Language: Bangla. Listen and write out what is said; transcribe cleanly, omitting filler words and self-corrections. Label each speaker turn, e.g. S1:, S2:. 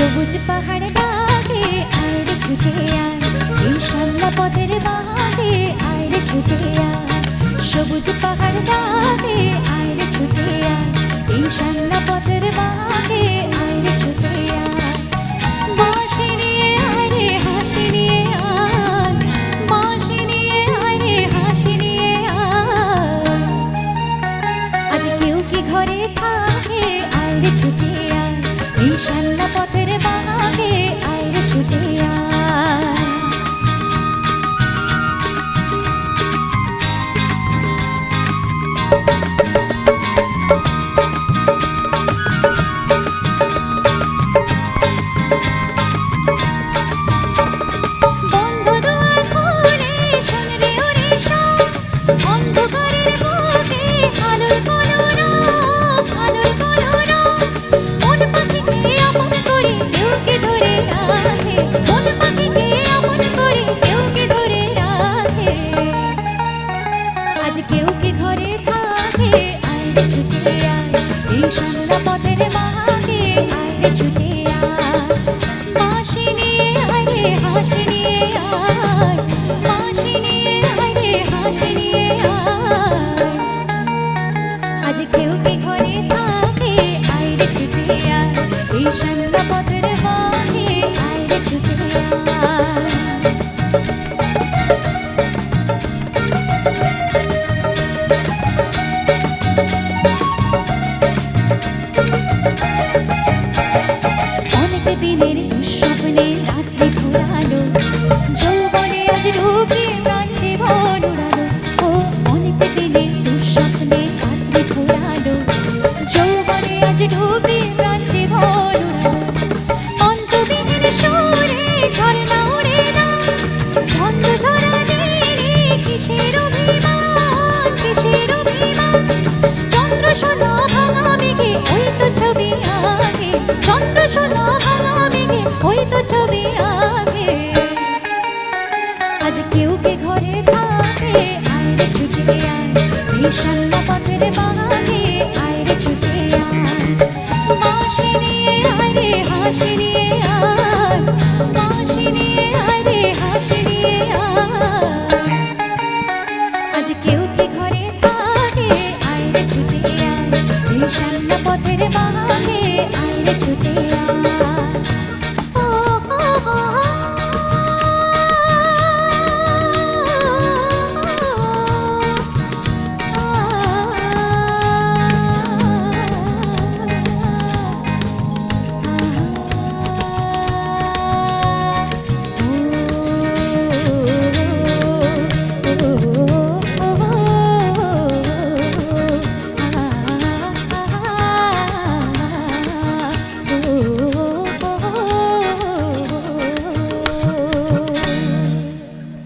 S1: সবুজ পাহাড় ডাকে আয় রে ছুটে আয়, এই শ্যামলা পথের বাঁকে আয় রে ছুটে আয়। সবুজ পাহাড় ডাকে আয় রে ছুটে আয়, এই শ্যামলা পথের বাঁকে আয় রে ছুটে আয়। বাঁশি নিয়ে আয় রে হাসি নিয়ে আয়, বাঁশি নিয়ে আয় রে হাসি নিয়ে আয়। আজ কেউ কি ঘরে থাকে আয় রে ছুটে আয়, এই শ্যামলা পথের বাঁকে আয় রে ছুটে আয়। কেউ কি ঘরে থাকে আয় রে ছুটে আয়, এই শ্যামলা পথের বাঁকে আয় রে ছুটে আয়। বাঁশি নিয়ে আয় রে হাসি নিয়ে আয়, বাঁশি নিয়ে আয় রে হাসি নিয়ে আয়। আজ কেউ কি ঘরে থাকে আয় রে ছুটে আয়, এই শ্যামলা পথের বাঁকে আয় রে ছুটে আয়। দিনের দুঃস্বপ্নে রাত্রি ঘোরালো, যৌবনে আজ ডুবে প্রাণ জীবন উড়ালো। ও অনেক দিনের দুঃস্বপ্নে রাত্রি ঘোরালো, যৌবনে আজ ডুবে প্রাণ জীবন উড়ালো। অন্তবিহীন সুরে ঝরনা উড়ে যায়, ছন্দ ঝরা দিনে কিসের অভিমান, কিসের অভিমান। চন্দ্র সোনা ভাঙা মেঘে ওই তো ছবি আঁকে, চন্দ্র সোনা ভাঙা মেঘে ওই তো ছবি আঁকে। আজ কেউ কে ঘরে থাকে আয় রে ছুটে আয়, এই শ্যামলা পথের বাঁকে আয় রে ছুটে আয়। বাঁশি নিয়ে আয় রে হাসি নিয়ে আয়, বাঁশি নিয়ে আয় রে হাসি নিয়ে আয়। আজ কেউ কি ঘরে থাকে আয় রে ছুটে আয়, এই শ্যামলা পথের বাঁকে আয় রে ছুটে আয়।